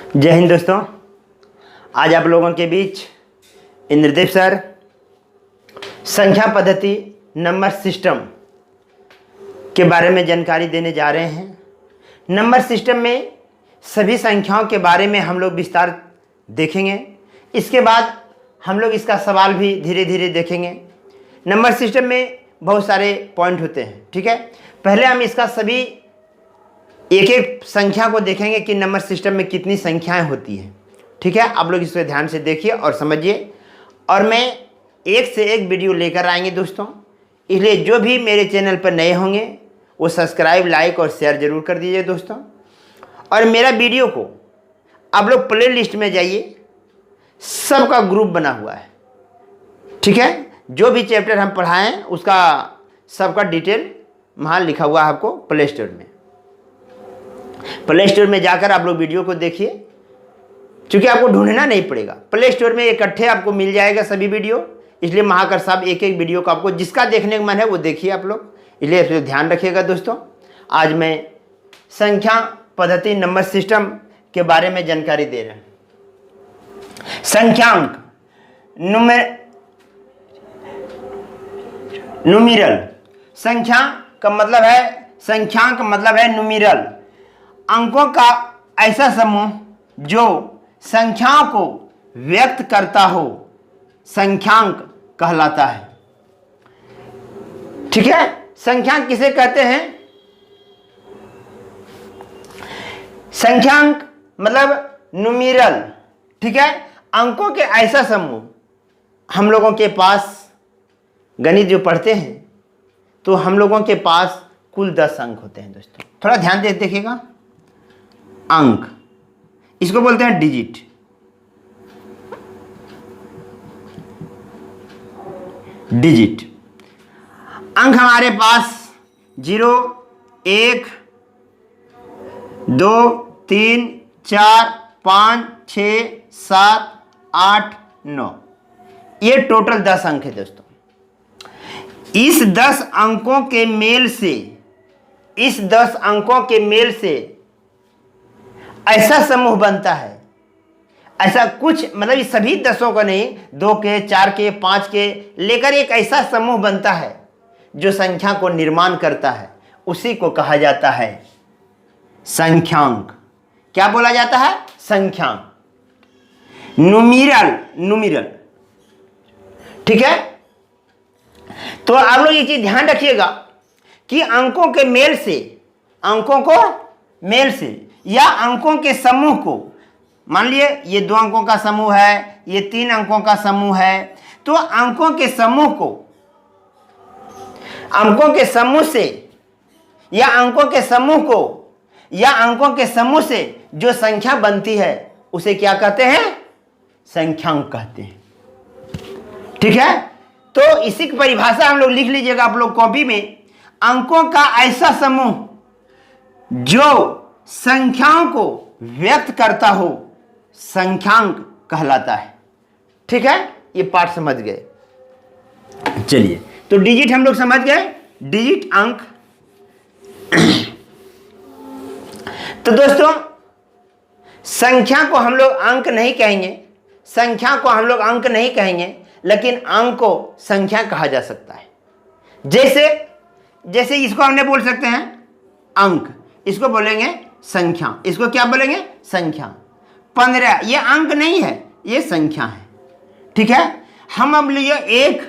जय हिंद दोस्तों। आज आप लोगों के बीच इंद्रदेव सर संख्या पद्धति नंबर सिस्टम के बारे में जानकारी देने जा रहे हैं। नंबर सिस्टम में सभी संख्याओं के बारे में हम लोग विस्तार देखेंगे। इसके बाद हम लोग इसका सवाल भी धीरे धीरे देखेंगे। नंबर सिस्टम में बहुत सारे पॉइंट होते हैं, ठीक है। पहले हम इसका सभी एक एक संख्या को देखेंगे कि नंबर सिस्टम में कितनी संख्याएं होती हैं, ठीक है। आप लोग इसको ध्यान से देखिए और समझिए, और मैं एक से एक वीडियो लेकर आएंगे दोस्तों। इसलिए जो भी मेरे चैनल पर नए होंगे वो सब्सक्राइब, लाइक और शेयर जरूर कर दीजिए दोस्तों। और मेरा वीडियो को आप लोग प्ले लिस्ट में जाइए, सबका ग्रुप बना हुआ है, ठीक है। जो भी चैप्टर हम पढ़ाएं उसका सबका डिटेल वहाँ लिखा हुआ है आपको प्ले स्टोर में। प्ले स्टोर में जाकर आप लोग वीडियो को देखिए, क्योंकि आपको ढूंढना नहीं पड़ेगा। प्ले स्टोर में इकट्ठे आपको मिल जाएगा सभी वीडियो। इसलिए महाकर साहब एक एक वीडियो को आपको जिसका देखने का मन है वो देखिए आप लोग। इसलिए इसको ध्यान रखिएगा दोस्तों। आज मैं संख्या पद्धति नंबर सिस्टम के बारे में जानकारी दे रहे हैं। संख्यांक न्यूमेरल, संख्या का मतलब है, संख्यांक मतलब है न्यूमेरल, अंकों का ऐसा समूह जो संख्याओं को व्यक्त करता हो, संख्यांक कहलाता है, ठीक है। संख्यांक किसे कहते हैं? संख्यांक मतलब न्यूमेरल, ठीक है। अंकों के ऐसा समूह। हम लोगों के पास गणित जो पढ़ते हैं तो हम लोगों के पास कुल 10 अंक होते हैं दोस्तों। थोड़ा ध्यान दे देखिएगा। अंक, इसको बोलते हैं डिजिट। डिजिट अंक हमारे पास 0, 1, 2, 3, 4, 5, 6, 7, 8, 9, ये टोटल 10 अंक है दोस्तों। इस 10 अंकों के मेल से, इस 10 अंकों के मेल से ऐसा समूह बनता है। ऐसा कुछ मतलब ये सभी 10 का नहीं, 2 के, 4 के, 5 के लेकर एक ऐसा समूह बनता है जो संख्या को निर्माण करता है। उसी को कहा जाता है संख्यांक। क्या बोला जाता है? संख्यांक, न्यूमेरल, न्यूमेरल, ठीक है। तो आप लोग ये चीज ध्यान रखिएगा कि अंकों के मेल से, अंकों को मेल से या अंकों के समूह को, मान लिए ये 2 अंकों का समूह है, ये 3 अंकों का समूह है, तो अंकों के समूह को, अंकों के समूह से या अंकों के समूह को या अंकों के समूह से जो संख्या बनती है उसे क्या कहते हैं? संख्यांक कहते हैं, ठीक है। तो इसी की परिभाषा हम लोग लिख लीजिएगा आप लोग कॉपी में। अंकों का ऐसा समूह जो संख्याओं को व्यक्त करता हो, संख्यांक कहलाता है, ठीक है। ये पाठ समझ गए। चलिए, तो डिजिट हम लोग समझ गए, डिजिट अंक। तो दोस्तों संख्या को हम लोग अंक नहीं कहेंगे, संख्या को हम लोग अंक नहीं कहेंगे, लेकिन अंक को संख्या कहा जा सकता है। जैसे जैसे इसको हमने बोल सकते हैं अंक, इसको बोलेंगे संख्या। इसको क्या बोलेंगे? संख्या। 15 ये अंक नहीं है, ये संख्या है, ठीक है। हम अब लीजिए 1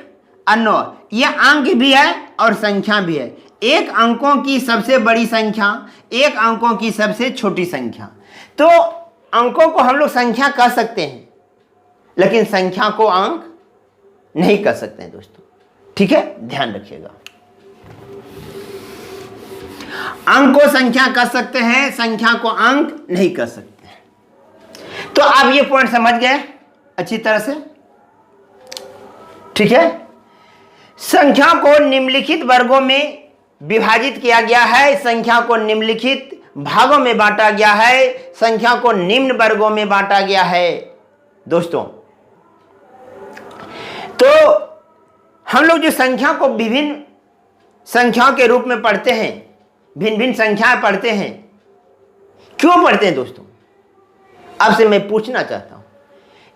और 9, ये अंक भी है और संख्या भी है। एक अंकों की सबसे बड़ी संख्या, एक अंकों की सबसे छोटी संख्या। तो अंकों को हम लोग संख्या कह सकते हैं, लेकिन संख्या को अंक नहीं कर सकते हैं दोस्तों, ठीक है। ध्यान रखिएगा, अंक को संख्या कर सकते हैं, संख्या को अंक नहीं कर सकते हैं। तो आप ये पॉइंट समझ गए अच्छी तरह से, ठीक है। संख्या को निम्नलिखित वर्गों में विभाजित किया गया है, संख्या को निम्नलिखित भागों में बांटा गया है, संख्या को निम्न वर्गों में बांटा गया है दोस्तों। तो हम लोग जो संख्या को विभिन्न संख्याओं के रूप में पढ़ते हैं, भिन्न भिन्न संख्याएं पढ़ते हैं, क्यों पढ़ते हैं दोस्तों? आपसे मैं पूछना चाहता हूं,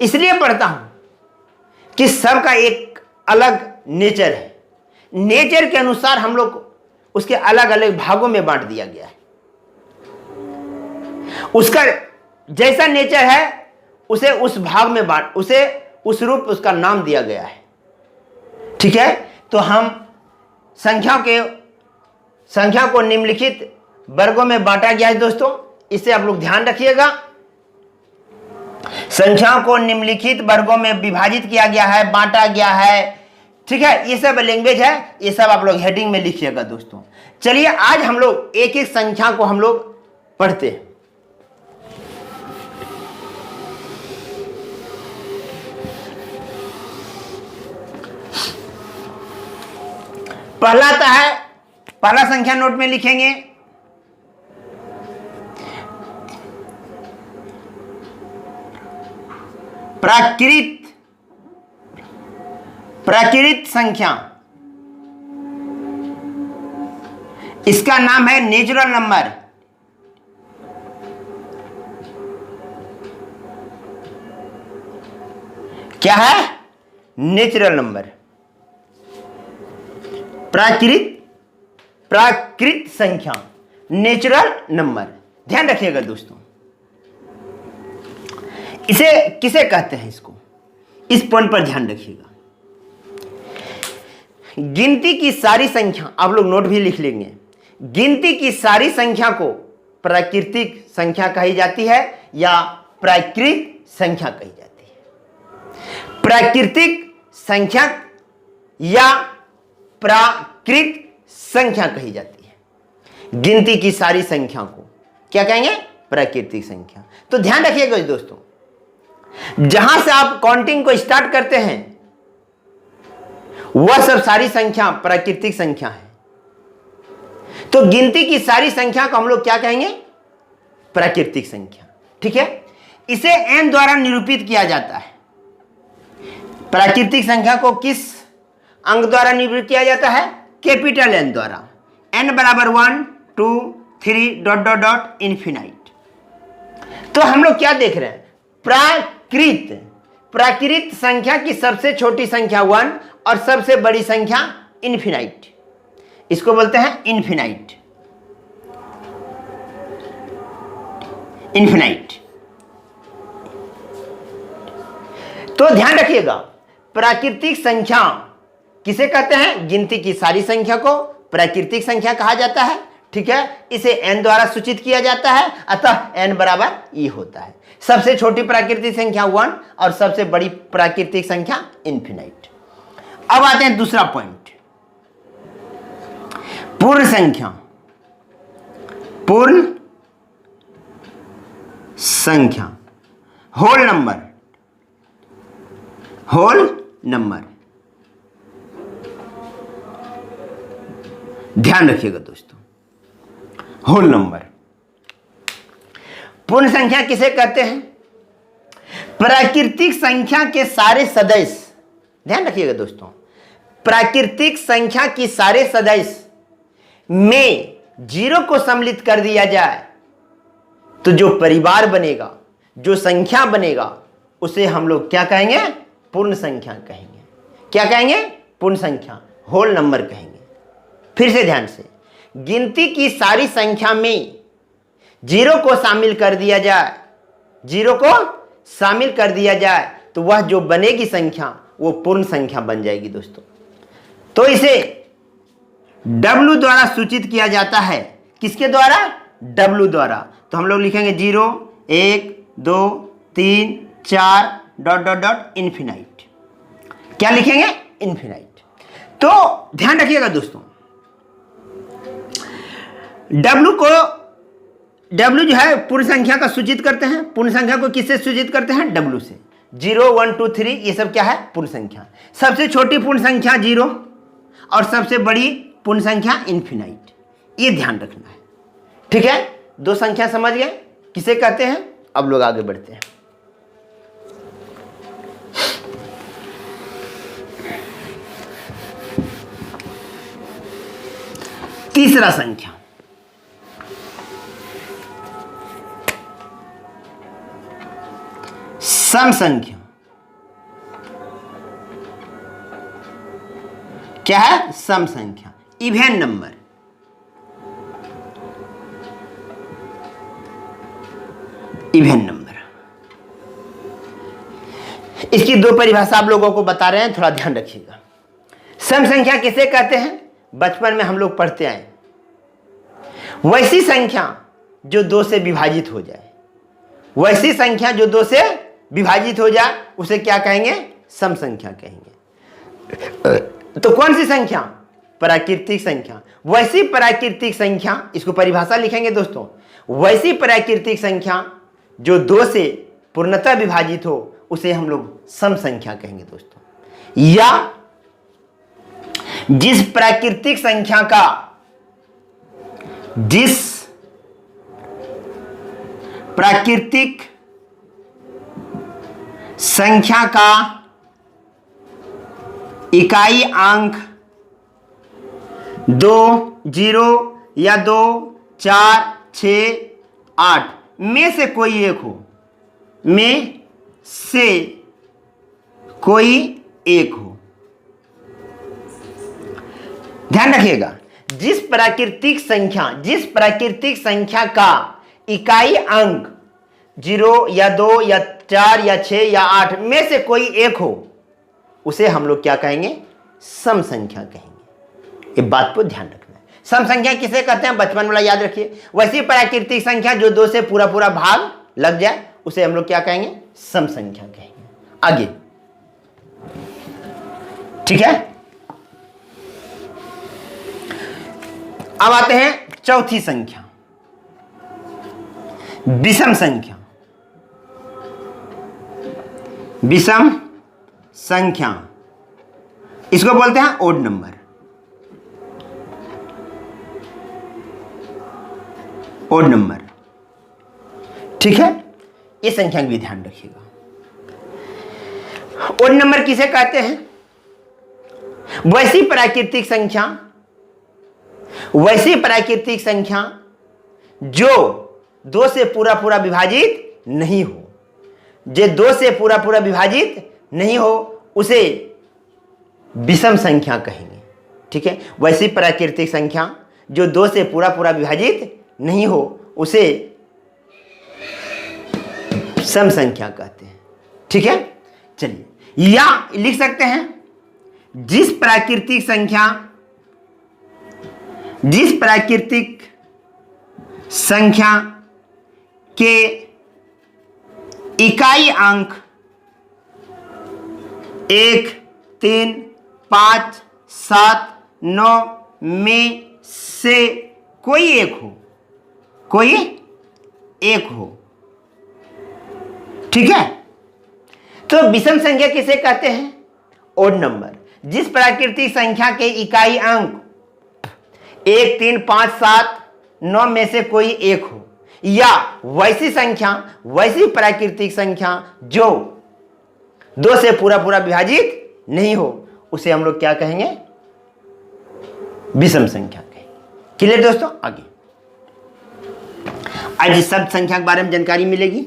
इसलिए पढ़ता हूं कि सबका एक अलग नेचर है। नेचर के अनुसार हम लोग उसके अलग अलग भागों में बांट दिया गया है। उसका जैसा नेचर है उसे उस भाग में बांट, उसे उस रूप उसका नाम दिया गया है। ठीक है, तो हम संख्या को निम्नलिखित वर्गों में बांटा गया है दोस्तों, इसे आप लोग ध्यान रखिएगा। संख्याओं को निम्नलिखित वर्गों में विभाजित किया गया है, बांटा गया है। ठीक है, ये सब लैंग्वेज है, ये सब आप लोग हेडिंग में लिखिएगा दोस्तों। चलिए आज हम लोग एक एक संख्या को हम लोग पढ़ते हैं। पहला आता है, पहला संख्या नोट में लिखेंगे प्राकृत संख्या। इसका नाम है नेचुरल नंबर। क्या है? नेचुरल नंबर, प्राकृत संख्या, नेचुरल नंबर। ध्यान रखिएगा दोस्तों, इसे किसे कहते हैं, इसको इस पॉइंट पर ध्यान रखिएगा। गिनती की सारी संख्या, आप लोग नोट भी लिख लेंगे, गिनती की सारी संख्या को प्राकृतिक संख्या कही जाती है या प्राकृत संख्या कही जाती है। प्राकृतिक संख्या या प्राकृत संख्या कही जाती है। गिनती की सारी संख्या को क्या कहेंगे? प्राकृतिक संख्या। तो ध्यान रखिएगा दोस्तों, जहां से आप काउंटिंग को स्टार्ट करते हैं वह सब सारी संख्या प्राकृतिक संख्या है। तो गिनती की सारी संख्या को हम लोग क्या कहेंगे? प्राकृतिक संख्या। ठीक है, इसे n द्वारा निरूपित किया जाता है। प्राकृतिक संख्या को किस अंक द्वारा निरूपित किया जाता है? कैपिटल N द्वारा। n बराबर 1 2 3 ... इन्फिनाइट। तो हम लोग क्या देख रहे हैं? प्राकृत संख्या की सबसे छोटी संख्या 1 और सबसे बड़ी संख्या इन्फिनाइट, इसको बोलते हैं इन्फिनाइट। तो ध्यान रखिएगा, प्राकृतिक संख्या किसे कहते हैं? गिनती की सारी संख्या को प्राकृतिक संख्या कहा जाता है। ठीक है, इसे n द्वारा सूचित किया जाता है, अतः n बराबर e होता है। सबसे छोटी प्राकृतिक संख्या 1 और सबसे बड़ी प्राकृतिक संख्या इन्फिनाइट। अब आते हैं दूसरा पॉइंट, पूर्ण संख्या। पूर्ण संख्या, होल नंबर। ध्यान रखिएगा दोस्तों, होल नंबर। पूर्ण संख्या किसे कहते हैं? प्राकृतिक संख्या के सारे सदस्य, ध्यान रखिएगा दोस्तों, प्राकृतिक संख्या की सारे सदस्य में 0 को सम्मिलित कर दिया जाए तो जो परिवार बनेगा, जो संख्या बनेगा, उसे हम लोग क्या कहेंगे? पूर्ण संख्या कहेंगे। क्या कहेंगे? पूर्ण संख्या, होल नंबर कहेंगे। फिर से ध्यान से, गिनती की सारी संख्या में 0 को शामिल कर दिया जाए, 0 को शामिल कर दिया जाए तो वह जो बनेगी संख्या वो पूर्ण संख्या बन जाएगी दोस्तों। तो इसे W द्वारा सूचित किया जाता है। किसके द्वारा? W द्वारा। तो हम लोग लिखेंगे 0 1 2 3 4 ... इन्फिनाइट। क्या लिखेंगे? इन्फिनाइट। तो ध्यान रखिएगा दोस्तों, W जो है पूर्ण संख्या का सूचित करते हैं। पूर्ण संख्या को किससे सूचित करते हैं? W से। 0 1 2 3 ये सब क्या है? पूर्ण संख्या। सबसे छोटी पूर्ण संख्या 0 और सबसे बड़ी पूर्ण संख्या इन्फिनाइट, ये ध्यान रखना है। ठीक है, दो संख्या समझ गए किसे कहते हैं। अब लोग आगे बढ़ते हैं। तीसरा संख्या, सम संख्या क्या है? सम संख्या, इवन नंबर। इवन नंबर, इसकी दो परिभाषा आप लोगों को बता रहे हैं, थोड़ा ध्यान रखिएगा। सम संख्या किसे कहते हैं? बचपन में हम लोग पढ़ते आए, वैसी संख्या जो 2 से विभाजित हो जाए। वैसी संख्या जो 2 से विभाजित हो जाए उसे क्या कहेंगे? सम संख्या कहेंगे। तो कौन सी संख्या? प्राकृतिक संख्या। वैसी प्राकृतिक संख्या, इसको परिभाषा लिखेंगे दोस्तों, वैसी प्राकृतिक संख्या जो 2 से पूर्णतः विभाजित हो उसे हम लोग सम संख्या कहेंगे दोस्तों। या जिस प्राकृतिक संख्या का, जिस प्राकृतिक संख्या का इकाई अंक 2, 0 या 2, 4, 6, 8 में से कोई एक हो, में से कोई एक हो। ध्यान रखिएगा, जिस प्राकृतिक संख्या का इकाई अंक 0 या 2 या 4 या 6 या 8 में से कोई एक हो उसे हम लोग क्या कहेंगे? सम संख्या कहेंगे। ये बात को ध्यान रखना है। सम संख्या किसे कहते हैं? बचपन वाला याद रखिए। वैसी प्राकृतिक संख्या जो 2 से पूरा पूरा भाग लग जाए उसे हम लोग क्या कहेंगे? सम संख्या कहेंगे। आगे, ठीक है। अब आते हैं चौथी संख्या, विषम संख्या। विषम संख्या, इसको बोलते हैं ओड नंबर। ओड नंबर, ठीक है। ये संख्या का भी ध्यान रखिएगा। ओड नंबर किसे कहते हैं? वैसी प्राकृतिक संख्या जो 2 से पूरा पूरा विभाजित नहीं हो। जो 2 से पूरा पूरा विभाजित नहीं हो उसे विषम संख्या कहेंगे, ठीक है। वैसी प्राकृतिक संख्या जो 2 से पूरा पूरा विभाजित नहीं हो उसे सम संख्या कहते हैं, ठीक है। चलिए, या लिख सकते हैं जिस प्राकृतिक संख्या के इकाई अंक 1, 3, 5, 7, 9 में से कोई एक हो, ठीक है। तो विषम संख्या किसे कहते हैं? Odd number. जिस प्राकृतिक संख्या के इकाई अंक 1, 3, 5, 7, 9 में से कोई एक हो, या वैसी प्राकृतिक संख्या जो 2 से पूरा पूरा विभाजित नहीं हो उसे हम लोग क्या कहेंगे? विषम संख्या कहेंगे। क्लियर दोस्तों? आगे आज सब संख्या के बारे में जानकारी मिलेगी।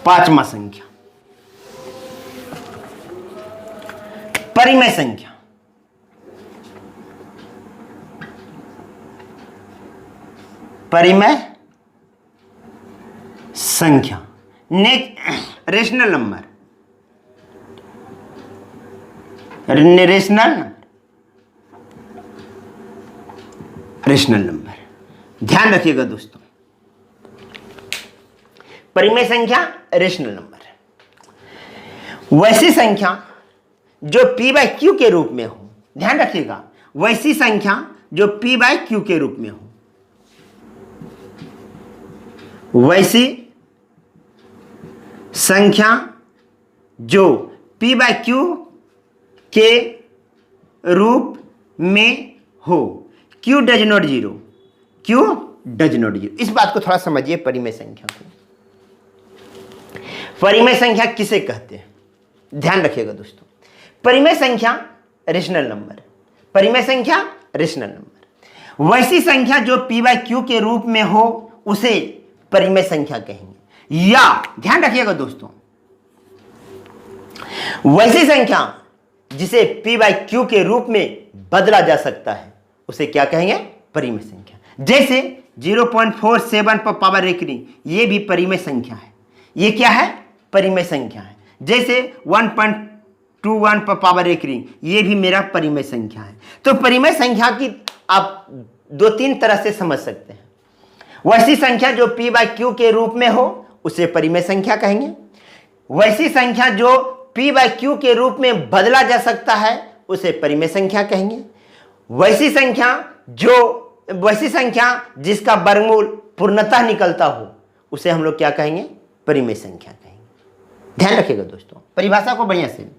5वां संख्या, परिमेय संख्या। परिमेय संख्या, रेशनल नंबर। रेशनल नंबर, ध्यान रखिएगा दोस्तों। परिमेय संख्या, रेशनल नंबर, वैसी संख्या जो p/q के रूप में हो। ध्यान रखिएगा, वैसी संख्या जो p/q के रूप में हो। वैसी संख्या जो p/q के रूप में हो। q does not zero, q does not zero. इस बात को थोड़ा समझिए। परिमेय संख्या को, परिमेय संख्या किसे कहते हैं? ध्यान रखिएगा दोस्तों। परिमेय संख्या रेशनल नंबर, परिमेय संख्या रेशनल नंबर। वैसी संख्या जो p/q के रूप में हो उसे परिमेय संख्या कहेंगे। या ध्यान रखिएगा दोस्तों, वैसी संख्या जिसे p बाई क्यू के रूप में बदला जा सकता है उसे क्या कहेंगे? परिमेय संख्या। जैसे 0.47 पर पावर रेकरिंग, ये भी परिमेय संख्या है। ये क्या है? परिमेय संख्या है। जैसे 1.21 पर पावर रेकरिंग, ये भी मेरा परिमेय संख्या है। तो परिमेय संख्या की आप 2-3 तरह से समझ सकते हैं। वैसी संख्या जो p बाई क्यू के रूप में हो उसे परिमेय संख्या कहेंगे। वैसी संख्या जो p बाई क्यू के रूप में बदला जा सकता है उसे परिमेय संख्या कहेंगे। वैसी संख्या जिसका वर्गमूल पूर्णतः निकलता हो उसे हम लोग क्या कहेंगे? परिमेय संख्या कहेंगे। ध्यान रखिएगा दोस्तों, परिभाषा को बढ़िया से।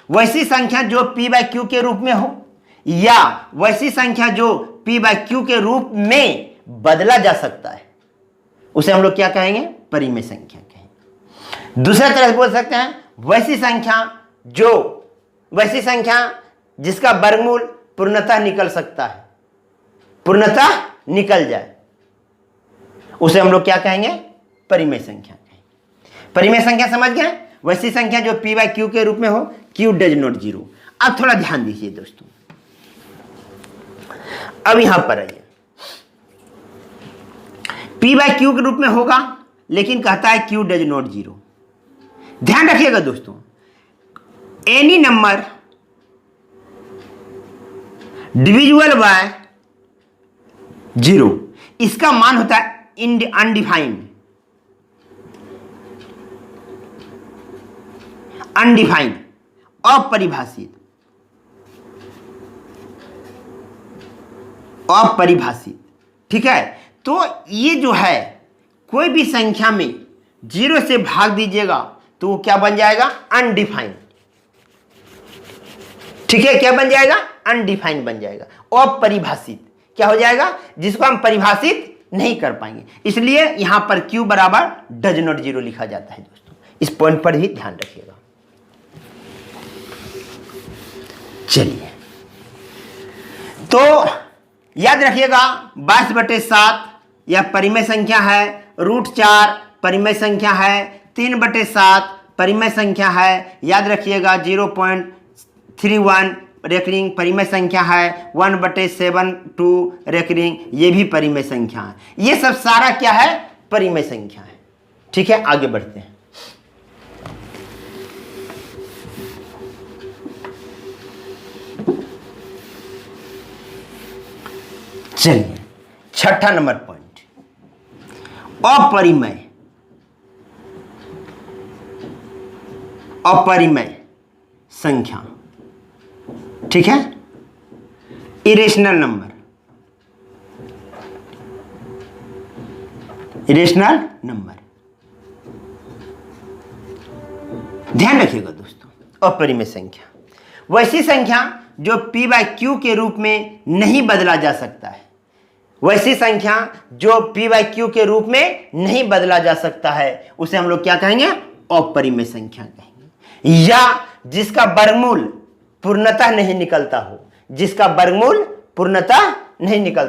वैसी संख्या जो p बाई क्यू के रूप में हो या वैसी संख्या जो p बाई क्यू के रूप में बदला जा सकता है उसे हम लोग क्या कहेंगे? परिमेय संख्या कहेंगे। दूसरा तरह से बोल सकते हैं, वैसी संख्या जिसका वर्गमूल पूर्णतः निकल सकता है, पूर्णतः निकल जाए, उसे हम लोग क्या कहेंगे? परिमेय संख्या कहेंगे। परिमेय संख्या समझ गए? वैसी संख्या जो p बाई क्यू के रूप में हो, q डज नॉट जीरो। अब थोड़ा ध्यान दीजिए दोस्तों, अब यहां पर आइए, p बाई क्यू के रूप में होगा लेकिन कहता है q डज नॉट जीरो। ध्यान रखिएगा दोस्तों, any number divisible by zero, इसका मान होता है अनडिफाइंड, अपरिभाषित, ठीक है। तो ये जो है, कोई भी संख्या में 0 से भाग दीजिएगा तो वो क्या बन जाएगा? अनडिफाइंड। ठीक है, क्या बन जाएगा? अनडिफाइंड बन जाएगा, अपरिभाषित। क्या हो जाएगा? जिसको हम परिभाषित नहीं कर पाएंगे, इसलिए यहां पर q बराबर डज नॉट जीरो लिखा जाता है दोस्तों। इस पॉइंट पर ही ध्यान रखिएगा। चलिए, तो याद रखिएगा 22/7 यह परिमेय संख्या है, √4 परिमेय संख्या है, 3/7 परिमेय संख्या है। याद रखिएगा 0.31 रेकरिंग परिमेय संख्या है, 1/72 रेकरिंग ये भी परिमेय संख्या है। ये सब सारा क्या है? परिमेय संख्या है। ठीक है, आगे बढ़ते हैं। चलिए, छठा नंबर पॉइंट, अपरिमेय संख्या। ठीक है, इरेशनल नंबर, ध्यान रखिएगा दोस्तों, अपरिमेय संख्या वैसी संख्या जो p बाई क्यू के रूप में नहीं बदला जा सकता है। वैसी संख्या जो p बाई क्यू के रूप में नहीं बदला जा सकता है उसे हम लोग क्या कहेंगे? अपरिमेय संख्या कहेंगे। या जिसका वर्गमूल पूर्णतः नहीं निकलता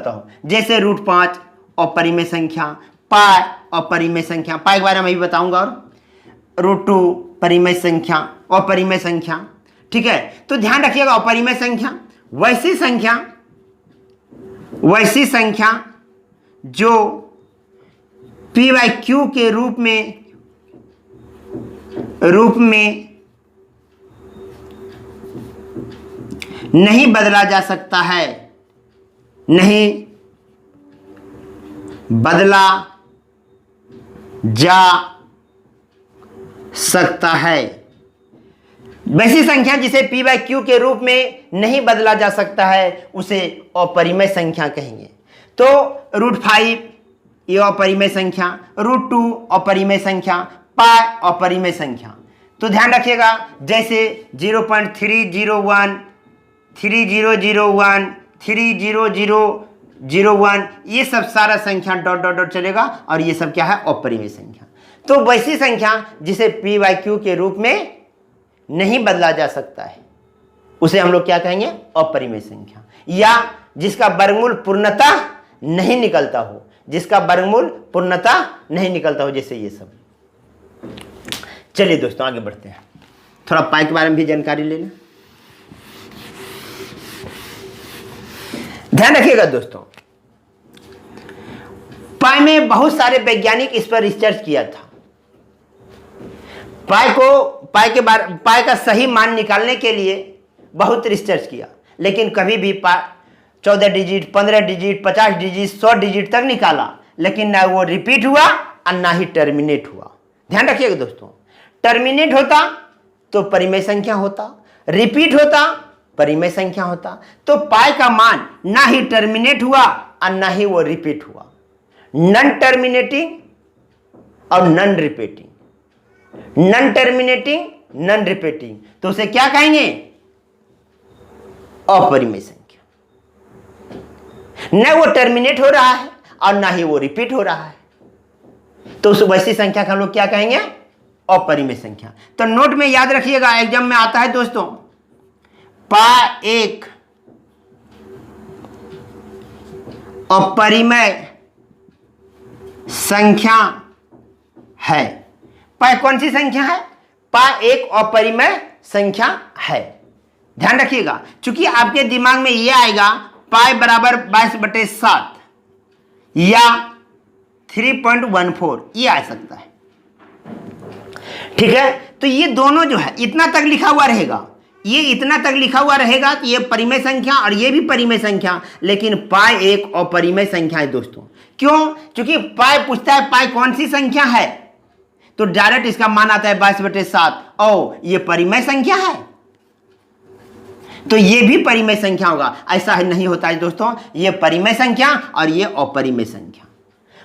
हो, जैसे √5 अपरिमेय संख्या, पाई अपरिमेय संख्या, पाई के बारे में भी बताऊंगा, और √2 परिमेय संख्या, अपरिमेय संख्या। ठीक है, तो ध्यान रखिएगा, अपरिमेय संख्या वैसी संख्या जो p बाई क्यू के रूप में नहीं बदला जा सकता है, वैसी संख्या जिसे p बाई क्यू के रूप में नहीं बदला जा सकता है उसे अपरिमेय संख्या कहेंगे। तो √5 ये अपरिमेय संख्या, √2 अपरिमेय संख्या, पाई अपरिमेय संख्या। तो ध्यान रखिएगा, जैसे 0.301, 3001, 30001, ये सब सारा संख्या डॉट चलेगा, और ये सब क्या है? अपरिमेय संख्या। तो वैसी संख्या जिसे p बाई क्यू के रूप में नहीं बदला जा सकता है उसे हम लोग क्या कहेंगे? अपरिमेय संख्या। या जिसका वर्गमूल पूर्णतः नहीं निकलता हो, जिसका वर्गमूल पूर्णतः नहीं निकलता हो, जैसे ये सब। चलिए दोस्तों आगे बढ़ते हैं, थोड़ा पाई के बारे में भी जानकारी ले लें। ध्यान रखिएगा दोस्तों, पाई में बहुत सारे वैज्ञानिक इस पर रिसर्च किया था। पाई का सही मान निकालने के लिए बहुत रिसर्च किया, लेकिन कभी भी 14 डिजिट, 15 डिजिट, 50 डिजिट, 100 डिजिट तक निकाला, लेकिन ना वो रिपीट हुआ और ना ही टर्मिनेट हुआ। ध्यान रखिएगा दोस्तों, टर्मिनेट होता तो परिमेय संख्या होता, रिपीट होता परिमेय संख्या होता। तो पाई का मान ना ही टर्मिनेट हुआ और ना ही वो रिपीट हुआ। नॉन टर्मिनेटिंग और non repeating, non terminating, non repeating, तो उसे क्या कहेंगे? अपरिमेय संख्या। न वो टर्मिनेट हो रहा है और ना ही वो रिपीट हो रहा है, तो उस वैसी संख्या का हम लोग क्या कहेंगे? अपरिमेय संख्या। तो नोट में याद रखिएगा, एग्जाम में आता है दोस्तों, पाई एक अपरिमेय संख्या है। पाई कौन सी संख्या है? पाई एक अपरिमेय संख्या है। ध्यान रखिएगा, क्योंकि आपके दिमाग में यह आएगा पाई बराबर 22/7 या 3.14, ये आ सकता है। ठीक है, तो ये दोनों जो है इतना तक लिखा हुआ रहेगा, ये इतना तक लिखा हुआ रहेगा कि ये परिमेय संख्या और ये भी परिमेय संख्या, लेकिन पाई एक अपरिमेय संख्या है दोस्तों। क्यों? क्योंकि पाई पूछता है पाई कौन सी संख्या है, तो डायरेक्ट इसका मान आता है 22/7। ओ ये परिमेय संख्या है, तो ये भी परिमेय संख्या होगा। ऐसा नहीं होता है दोस्तों, ये परिमेय संख्या और ये अपरिमेय संख्या।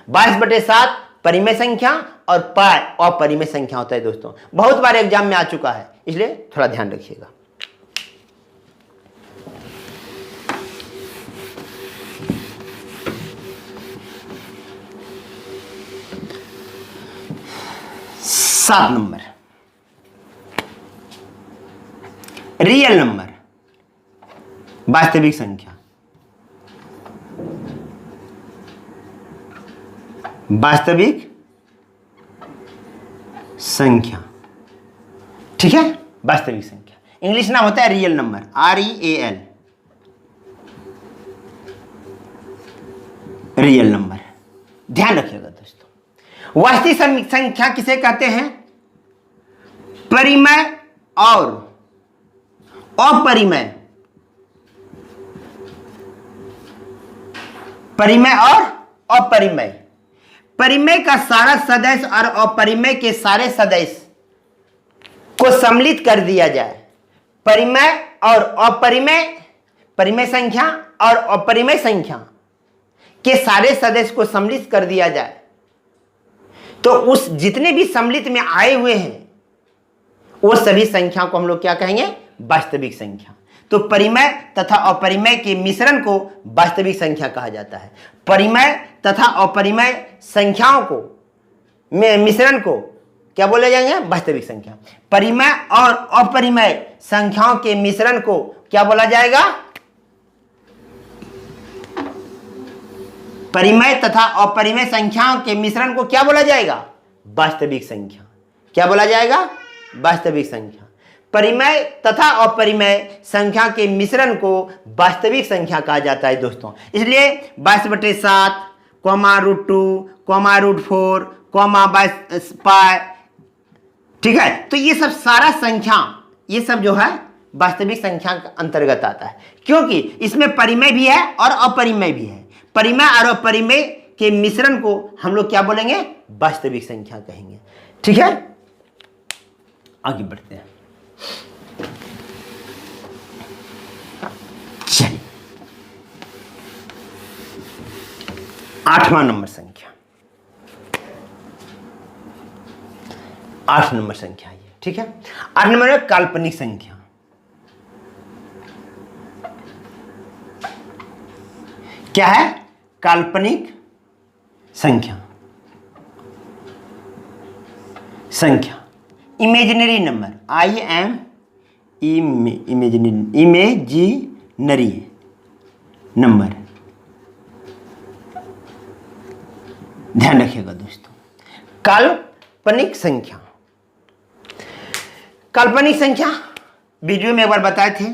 22/7 परिमेय संख्या और पाई अपरिमेय संख्या होता है दोस्तों। बहुत बार एग्जाम में आ चुका है, इसलिए थोड़ा ध्यान रखिएगा। सात नंबर, रियल नंबर, वास्तविक संख्या। वास्तविक संख्या, ठीक है, वास्तविक संख्या। इंग्लिश नाम होता है real number, REAL, real number. ध्यान रखिएगा दोस्तों, वास्तविक संख्या किसे कहते हैं? परिमेय और अपरिमेय, परिमेय और अपरिमेय, परिमेय का सारा सदस्य और अपरिमेय के सारे सदस्य को सम्मिलित कर दिया जाए। परिमेय और अपरिमेय, परिमेय संख्या और अपरिमेय संख्या के सारे सदस्य को सम्मिलित कर दिया जाए, तो उस जितने भी सम्मिलित में आए हुए हैं वो सभी संख्याओं को हम लोग क्या कहेंगे? वास्तविक संख्या। तो परिमेय तथा अपरिमेय के मिश्रण को वास्तविक संख्या कहा जाता है। परिमेय तथा अपरिमेय संख्याओं को मिश्रण को क्या बोले जाएंगे? वास्तविक संख्या। परिमेय और अपरिमेय संख्याओं के मिश्रण को क्या बोला जाएगा? परिमेय तथा अपरिमेय संख्याओं के मिश्रण को क्या बोला जाएगा? वास्तविक संख्या। क्या बोला जाएगा? वास्तविक संख्या। परिमेय तथा अपरिमेय संख्या के मिश्रण को वास्तविक संख्या कहा जाता है दोस्तों। इसलिए 22/7, √2, √4, पाई, ठीक है। तो ये सब सारा संख्या, ये सब जो है वास्तविक संख्या के अंतर्गत आता है, क्योंकि इसमें परिमेय भी है और अपरिमेय भी है। परिमेय और अपरिमेय के मिश्रण को हम लोग क्या बोलेंगे? वास्तविक संख्या कहेंगे। ठीक है, आगे बढ़ते हैं। चलिए 8वां नंबर संख्या, 8 नंबर संख्या ये, ठीक है। 8 नंबर में काल्पनिक संख्या। क्या है? काल्पनिक संख्या। संख्या इमेजिनरी नंबर, इमेजिनरी नंबर। ध्यान रखिएगा दोस्तों, काल्पनिक संख्या। काल्पनिक संख्या वीडियो में एक बार बताए थे,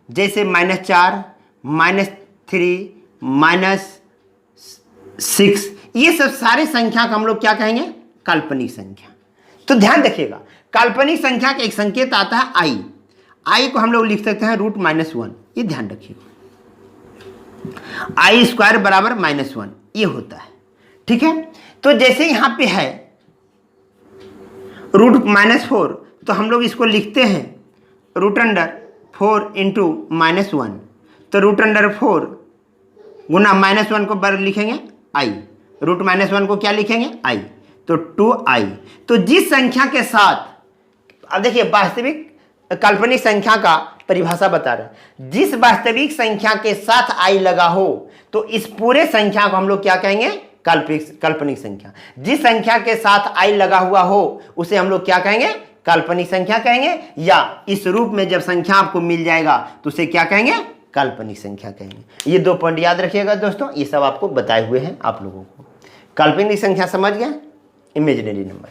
जैसे -4, -3, -6, ये सब सारे संख्या का हम लोग क्या कहेंगे? काल्पनिक संख्या। तो ध्यान रखिएगा, काल्पनिक संख्या का एक संकेत आता है आई। आई को हम लोग लिख सकते हैं √-1, ये ध्यान रखिएगा। I² बराबर -1 ये होता है, ठीक है। तो जैसे यहां पे है √-4, तो हम लोग इसको लिखते हैं √4 इंटू -1, तो √4 गुना -1 को बर लिखेंगे I, √-1 को क्या लिखेंगे? I, तो 2I। तो जिस संख्या के साथ, अब देखिए वास्तविक काल्पनिक संख्या का परिभाषा बता रहे हैं, जिस वास्तविक संख्या के साथ I लगा हो तो इस पूरे संख्या को हम लोग क्या कहेंगे? काल्पनिक संख्या। जिस संख्या के साथ I लगा हुआ हो उसे हम लोग क्या कहेंगे? काल्पनिक संख्या कहेंगे, या इस रूप में जब संख्या आपको मिल जाएगा तो उसे क्या कहेंगे? काल्पनिक संख्या कहेंगे। ये 2 पॉइंट याद रखिएगा दोस्तों, ये सब आपको बताए हुए हैं आप लोगों को। काल्पनिक संख्या समझ गए, इमेजिनरी नंबर।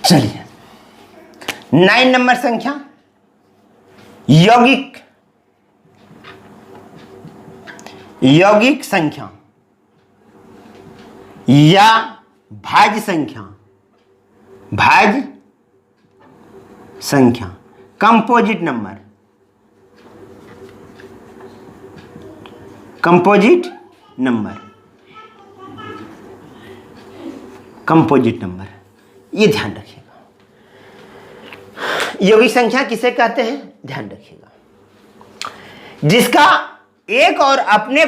चलिए 9 नंबर संख्या, यौगिक संख्या या भाज्य संख्या। भाज्य संख्या, composite number. Composite number, composite number, ये ध्यान रखिएगा। यौगिक संख्या किसे कहते हैं? ध्यान रखिएगा, जिसका एक और अपने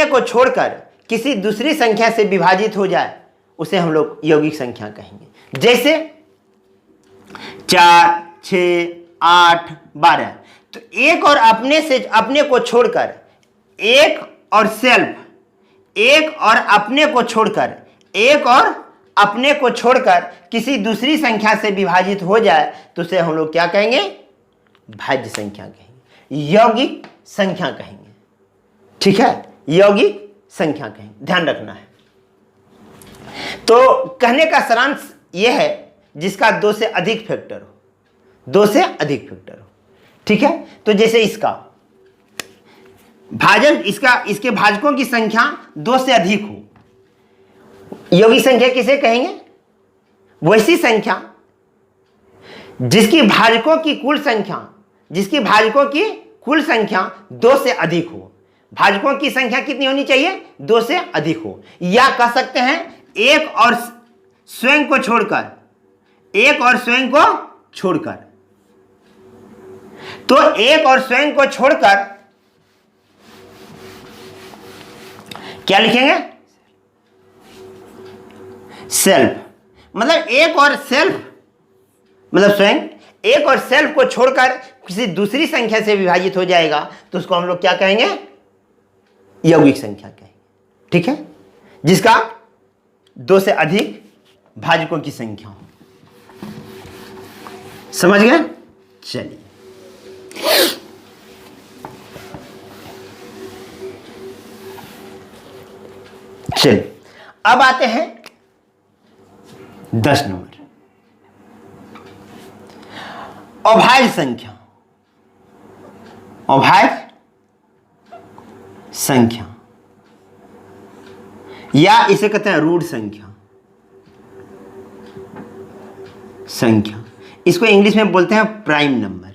को छोड़कर किसी दूसरी संख्या से विभाजित हो जाए उसे हम लोग यौगिक संख्या कहेंगे। जैसे 4, 6, 8, 12, तो एक और अपने को छोड़कर, एक और अपने को छोड़कर किसी दूसरी संख्या से विभाजित हो जाए तो उसे हम लोग क्या कहेंगे? भाज्य संख्या कहेंगे, यौगिक संख्या कहेंगे, ठीक है, यौगिक संख्या कहेंगे, ध्यान रखना है। तो कहने का सारांश यह है, जिसका 2 से अधिक फैक्टर हो, 2 से अधिक फैक्टर हो, ठीक है। तो जैसे इसका भाजक, इसके भाजकों की संख्या 2 से अधिक हो, यौगिक संख्या किसे कहेंगे? वैसी संख्या जिसकी भाजकों की कुल संख्या 2 से अधिक हो। भाजकों की संख्या कितनी होनी चाहिए? 2 से अधिक हो, या कह सकते हैं एक और स्वयं को छोड़कर, तो एक और स्वयं को छोड़कर क्या लिखेंगे? सेल्फ, मतलब एक और सेल्फ मतलब स्वयं, एक और सेल्फ को छोड़कर किसी दूसरी संख्या से विभाजित हो जाएगा तो उसको हम लोग क्या कहेंगे? यौगिक संख्या कहेंगे, ठीक है, जिसका 2 से अधिक भाजकों की संख्या हो। समझ गए? चलिए अब आते हैं 10 नंबर, अभाज्य संख्या। अभाज्य संख्या या इसे कहते हैं रूट संख्या, इसको इंग्लिश में बोलते हैं प्राइम नंबर।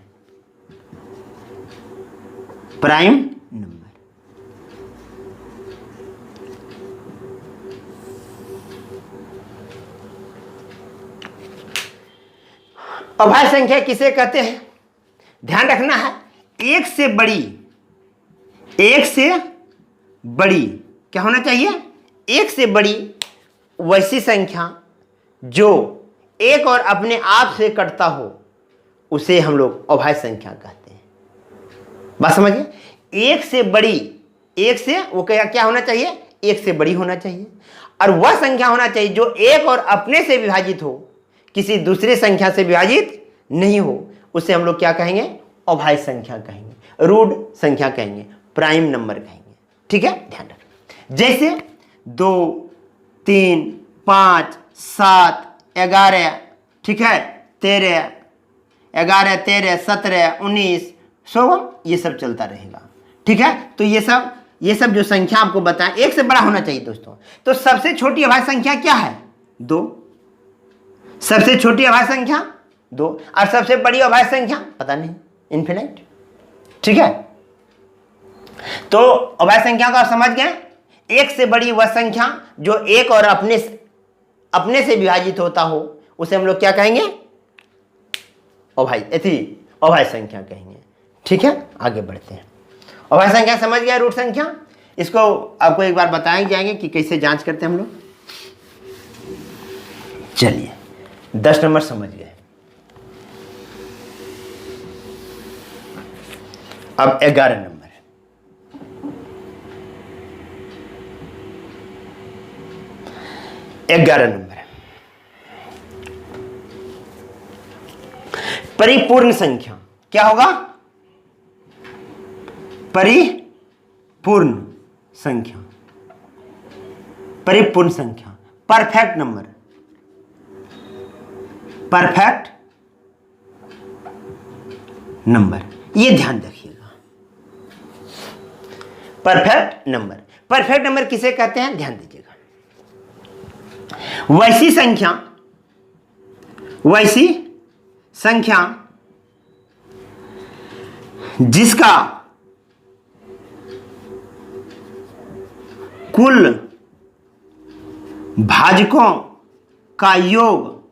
अभाज्य संख्या किसे कहते हैं? ध्यान रखना है, एक से बड़ी क्या होना चाहिए? एक से बड़ी वैसी संख्या जो एक और अपने आप से कटता हो उसे हम लोग अभाज्य संख्या कहते हैं। बात समझिए, एक से वो क्या होना चाहिए? एक से बड़ी होना चाहिए, और वह संख्या होना चाहिए जो एक और अपने से विभाजित हो किसी दूसरे संख्या से विभाजित नहीं हो, उसे हम लोग क्या कहेंगे? अभाज्य संख्या कहेंगे, रूट संख्या कहेंगे, प्राइम नंबर कहेंगे। ठीक है, ध्यान रखें। जैसे 2, 3, 5, 7, 11, ठीक है, 13, 11, 13, 17, 19, 16, ये सब चलता रहेगा। ठीक है, तो ये सब जो संख्या आपको बताएं, एक से बड़ा होना चाहिए दोस्तों। तो सबसे छोटी अभाज्य संख्या क्या है? 2। सबसे छोटी अभाज्य संख्या 2, और सबसे बड़ी अभाज्य संख्या पता नहीं, इन्फिनिट। ठीक है, तो अभाज्य संख्या को आप समझ गए। एक से बड़ी वह संख्या जो एक और अपने से विभाजित होता हो, उसे हम लोग क्या कहेंगे? अभाज्य संख्या कहेंगे। ठीक है, आगे बढ़ते हैं। अभाज्य संख्या समझ गया, रूट संख्या। इसको आपको एक बार बताए जाएंगे कि कैसे जांच करते हैं हम लोग। चलिए, 10 नंबर समझ गए। अब 11 नंबर। परिपूर्ण संख्या क्या होगा? परिपूर्ण संख्या, परिपूर्ण संख्या, परफेक्ट नंबर, परफेक्ट नंबर, ये ध्यान रखिएगा। परफेक्ट नंबर, परफेक्ट नंबर किसे कहते हैं? ध्यान दीजिएगा। वैसी संख्या जिसका कुल भाजकों का योग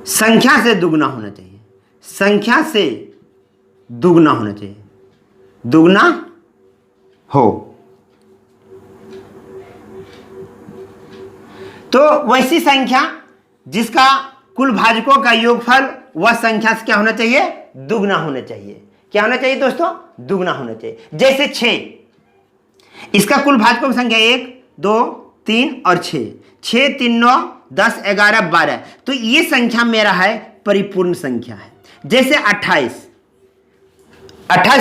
संख्या से दुगना होना चाहिए। संख्या से दुगना होना चाहिए, दुगना हो। तो वैसी संख्या जिसका कुल भाजकों का योगफल वह संख्या से क्या होना चाहिए? दुगना होना चाहिए। क्या होना चाहिए दोस्तों? दुगना होना चाहिए। जैसे 6, इसका कुल भाजकों की संख्या 1, 2, 3 और 6, 6, 3, 9, 10, 11, 12। तो ये संख्या मेरा है परिपूर्ण संख्या है। जैसे 28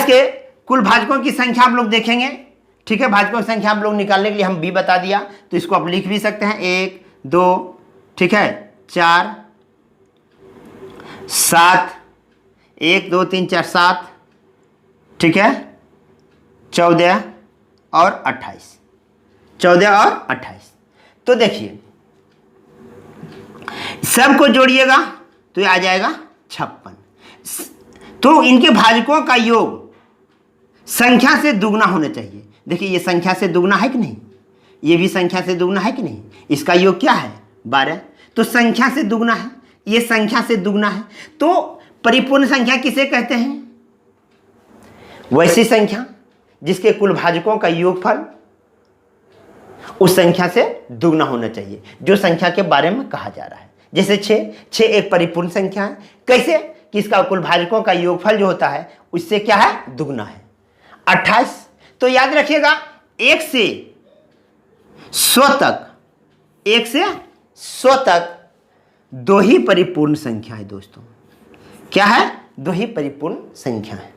के कुल भाजकों की संख्या आप लोग देखेंगे। ठीक है, भाजकों की संख्या आप लोग निकालने के लिए हम भी बता दिया, तो इसको आप लिख भी सकते हैं। 1, 2, ठीक है, 4, 7, 1, 2, 3, 4, 7, ठीक है, 14 और 28, 14 और 28। तो देखिए, सबको जोड़िएगा तो ये आ जाएगा 56। तो इनके भाजकों का योग संख्या से दुगना होना चाहिए। देखिए, ये संख्या से दुगना है कि नहीं? ये भी संख्या से दुगना है कि नहीं? इसका योग क्या है? 12। तो संख्या से दुगना है, ये संख्या से दुगना है। तो परिपूर्ण संख्या किसे कहते हैं? वैसी संख्या जिसके कुल भाजकों का योगफल उस संख्या से दुगना होना चाहिए, जो संख्या के बारे में कहा जा रहा है। जैसे 6 एक परिपूर्ण संख्या है। कैसे? कि इसका कुल भाजकों का योगफल जो होता है उससे क्या है? दुगना है। 28, तो याद रखिएगा 1 से 100 तक, 1 से 100 तक 2 ही परिपूर्ण संख्या है दोस्तों। क्या है? 2 ही परिपूर्ण संख्या है।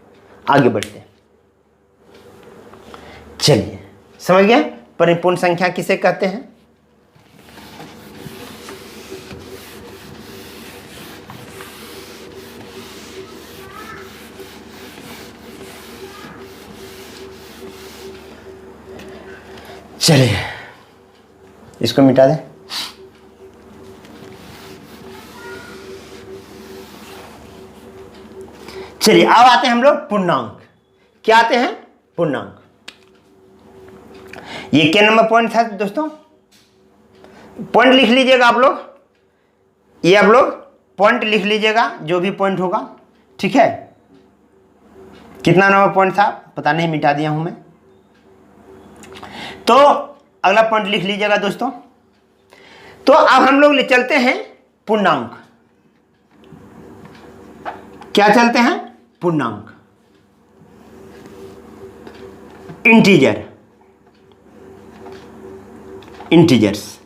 आगे बढ़ते हैं। चलिए, समझ गए परिपूर्ण संख्या किसे कहते हैं? चलिए, इसको मिटा दें। चलिए, अब आते हैं हम लोग पूर्णांक। क्या आते हैं? पूर्णांक। ये क्या नंबर पॉइंट था दोस्तों? पॉइंट लिख लीजिएगा आप लोग, ये आप लोग पॉइंट लिख लीजिएगा, जो भी पॉइंट होगा। ठीक है, कितना नंबर पॉइंट था पता नहीं, मिटा दिया हूं मैं। तो अगला पॉइंट लिख लीजिएगा दोस्तों। तो अब हम लोग ले चलते हैं पूर्णांक। क्या चलते हैं? पूर्णांक, इंटीजर्स,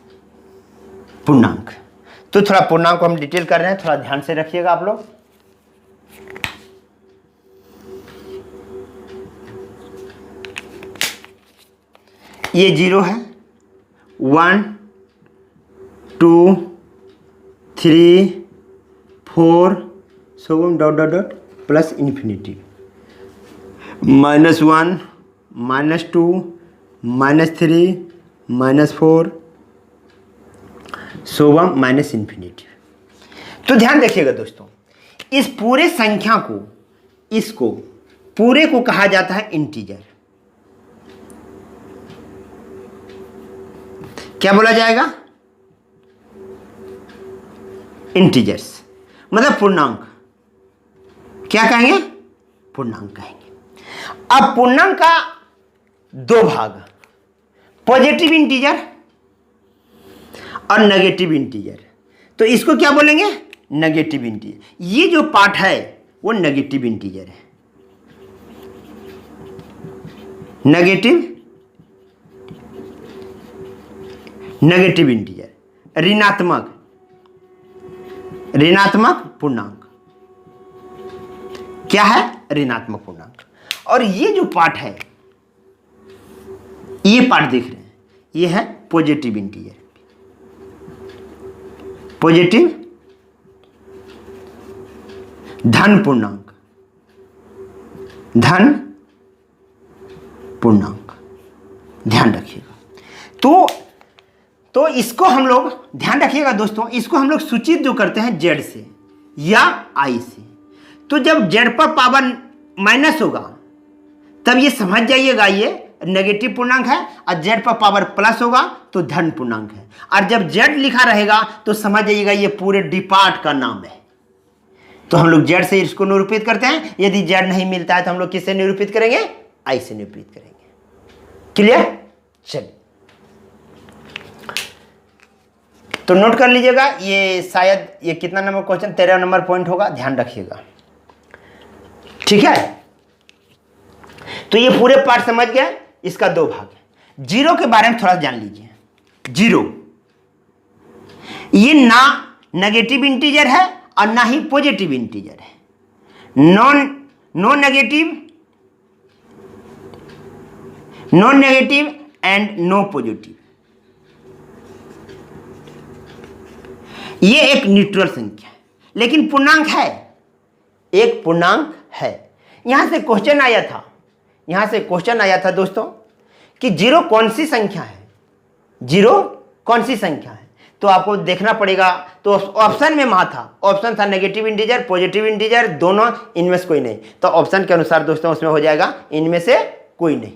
पूर्णांक। तो थोड़ा पूर्णांक को हम डिटेल कर रहे हैं, थोड़ा ध्यान से रखिएगा आप लोग। ये 0 है, 1 2 3 4 so dot dot dot plus infinity, -1 -2 -3 -4 so on minus infinity. तो ध्यान देखिएगा दोस्तों, इस पूरे संख्या को, इसको पूरे को कहा जाता है इंटीजर। क्या बोला जाएगा? इंटीजर्स, मतलब पूर्णांक। क्या कहेंगे? पूर्णांक कहेंगे। अब पूर्णांक का दो भाग, पॉजिटिव इंटीजर और नेगेटिव इंटीजर। तो इसको क्या बोलेंगे? Negative integer. ये जो पार्ट है वो नेगेटिव इंटीजर है। नेगेटिव इंटीजर, ऋणात्मक पूर्णांक। क्या है? ऋणात्मक पूर्णांक। और ये जो पार्ट है, ये पार्ट देख रहे हैं, ये है पॉजिटिव इंटीजर। पॉजिटिव धन पूर्णांक, ध्यान रखिएगा। तो इसको हम लोग ध्यान रखिएगा दोस्तों, इसको हम लोग सूचित जो करते हैं जेड से या आई से। तो जब जेड पर पावर माइनस होगा तब ये समझ जाइएगा ये नेगेटिव पूर्णांक है, और जेड पर पावर प्लस होगा तो धन पूर्णांक है। और जब जेड लिखा रहेगा तो समझ जाइएगा ये पूरे डिपार्ट का नाम है। तो हम लोग जेड से इसको निरूपित करते हैं। यदि जेड नहीं मिलता है तो हम लोग किससे निरूपित करेंगे? आई से निरूपित करेंगे। क्लियर? चलिए, तो नोट कर लीजिएगा। ये शायद ये कितना नंबर क्वेश्चन? 13 नंबर पॉइंट होगा, ध्यान रखिएगा। ठीक है, तो ये पूरे पार्ट समझ गए। इसका दो भाग है। जीरो के बारे में थोड़ा जान लीजिए। जीरो ये ना नेगेटिव इंटीजर है और ना ही पॉजिटिव इंटीजर है। Non negative and no positive. ये एक न्यूट्रल संख्या है, लेकिन पूर्णांक है, एक पूर्णांक है। यहां से क्वेश्चन आया था दोस्तों कि जीरो कौन सी संख्या है? जीरो कौन सी संख्या है? तो आपको देखना पड़ेगा। तो ऑप्शन में वहां था, ऑप्शन था नेगेटिव इंटीजर, पॉजिटिव इंटीजर, दोनों, इनमें से कोई नहीं। तो ऑप्शन के अनुसार दोस्तों उसमें हो जाएगा इनमें से कोई नहीं।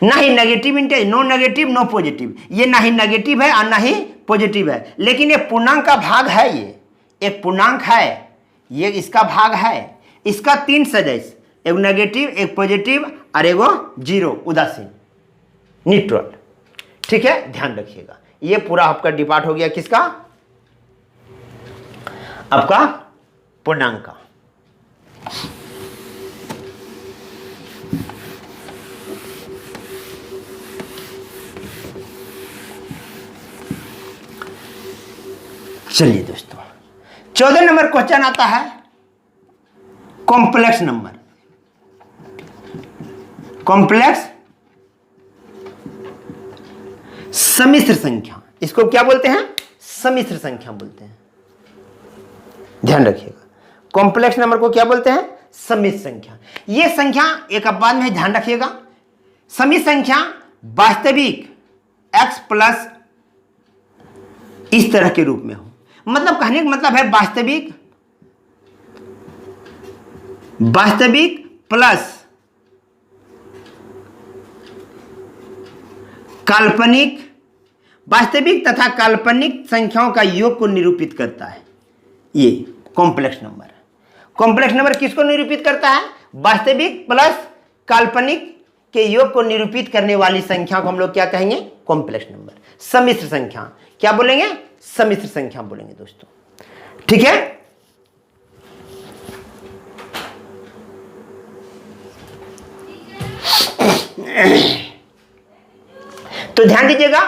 ना ही negative integer, no negative no positive, ये ना ही नेगेटिव है और ना ही पॉजिटिव है, लेकिन ये पूर्णांक का भाग है। ये एक पूर्णांक है, ये इसका भाग है। इसका 3 सदस्य, एक नेगेटिव, एक पॉजिटिव और एक जीरो, उदासीन, न्यूट्रल। ठीक है, ध्यान रखिएगा। ये पूरा आपका डिपार्ट हो गया किसका? आपका पूर्णांक का। चलिए दोस्तों, 14 नंबर क्वेश्चन आता है कॉम्प्लेक्स नंबर। कॉम्प्लेक्स सम्मिश्र संख्या, इसको क्या बोलते हैं? सम्मिश्र संख्या बोलते हैं। ध्यान रखिएगा, कॉम्प्लेक्स नंबर को क्या बोलते हैं? सम्मिश्र संख्या। ये संख्या एक बाद में ध्यान रखिएगा, सम्मिश्र संख्या वास्तविक x प्लस इस तरह के रूप में हो। मतलब कहने का मतलब है वास्तविक प्लस काल्पनिक, वास्तविक तथा काल्पनिक संख्याओं का योग को निरूपित करता है। ये कॉम्प्लेक्स नंबर। कॉम्प्लेक्स नंबर किसको निरूपित करता है? वास्तविक प्लस काल्पनिक के योग को निरूपित करने वाली संख्या को हम लोग क्या कहेंगे? Complex number. सम्मिश्र संख्या क्या बोलेंगे? सम्मिश्र संख्या बोलेंगे दोस्तों। ठीक है, तो ध्यान दीजिएगा,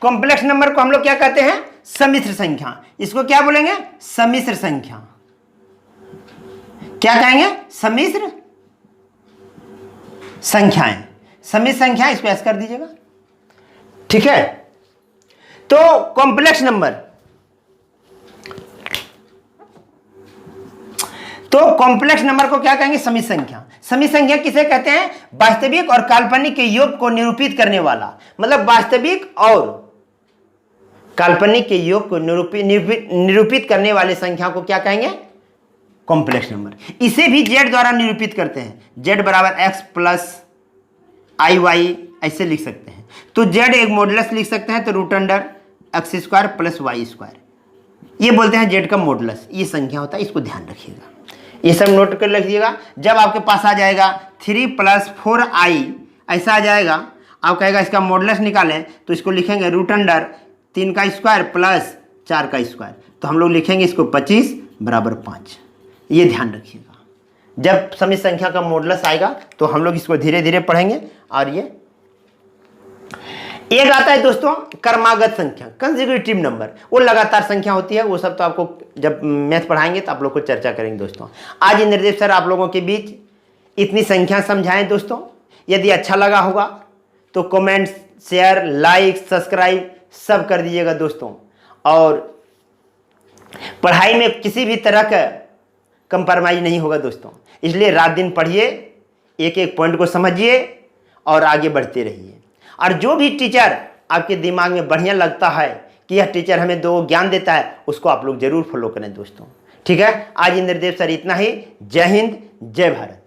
कॉम्प्लेक्स नंबर को हम लोग क्या कहते हैं? सम्मिश्र संख्या। इसको क्या बोलेंगे? सम्मिश्र संख्या। क्या कहेंगे? सम्मिश्र संख्याएं। सम्मिश्र संख्या, इसको ऐसे कर दीजिएगा, ठीक है। तो कॉम्प्लेक्स नंबर, तो कॉम्प्लेक्स नंबर को क्या कहेंगे? सम्मिश्र संख्या। सम्मिश्र संख्या किसे कहते हैं? वास्तविक और काल्पनिक के योग को निरूपित करने वाला, मतलब वास्तविक और काल्पनिक के योग को निरूपित करने वाले संख्या को क्या कहेंगे? Complex number. इसे भी जेड द्वारा निरूपित करते हैं, जेड बराबर एक्स प्लस आई वाई, ऐसे लिख सकते हैं। तो जेड एक मॉडुलस लिख सकते हैं, तो root under x square plus y square, ये बोलते हैं जेड का मॉडुलस। ये संख्या होता है, इसको ध्यान रखिएगा, ये सब नोट कर रखिएगा। जब आपके पास आ जाएगा 3 + 4i, ऐसा आ जाएगा, आप कहेगा इसका मॉडुलस निकालें, तो इसको लिखेंगे रूट अंडर 3 का स्क्वायर प्लस 4 का स्क्वायर, तो हम लोग लिखेंगे इसको 25 बराबर 5। ये ध्यान रखिएगा, जब सम्मिश्र संख्या का मॉडुलस आएगा तो हम लोग इसको धीरे धीरे पढ़ेंगे। और ये एक आता है दोस्तों क्रमागत संख्या, कंसेक्यूटिव नंबर, वो लगातार संख्या होती है। वो सब तो आपको जब मैथ पढ़ाएंगे तो आप लोग को चर्चा करेंगे दोस्तों। आज इंद्रदेव सर आप लोगों के बीच इतनी संख्या समझाएं दोस्तों। यदि अच्छा लगा होगा तो कमेंट, शेयर, लाइक, सब्सक्राइब सब कर दीजिएगा दोस्तों। और पढ़ाई में किसी भी तरह का कंप्रोमाइज नहीं होगा दोस्तों, इसलिए रात दिन पढ़िए, एक एक पॉइंट को समझिए और आगे बढ़ते रहिए। और जो भी टीचर आपके दिमाग में बढ़िया लगता है कि यह टीचर हमें दो ज्ञान देता है, उसको आप लोग जरूर फॉलो करें दोस्तों, ठीक है। आज इंद्रदेव सर इतना ही। जय हिंद, जय भारत।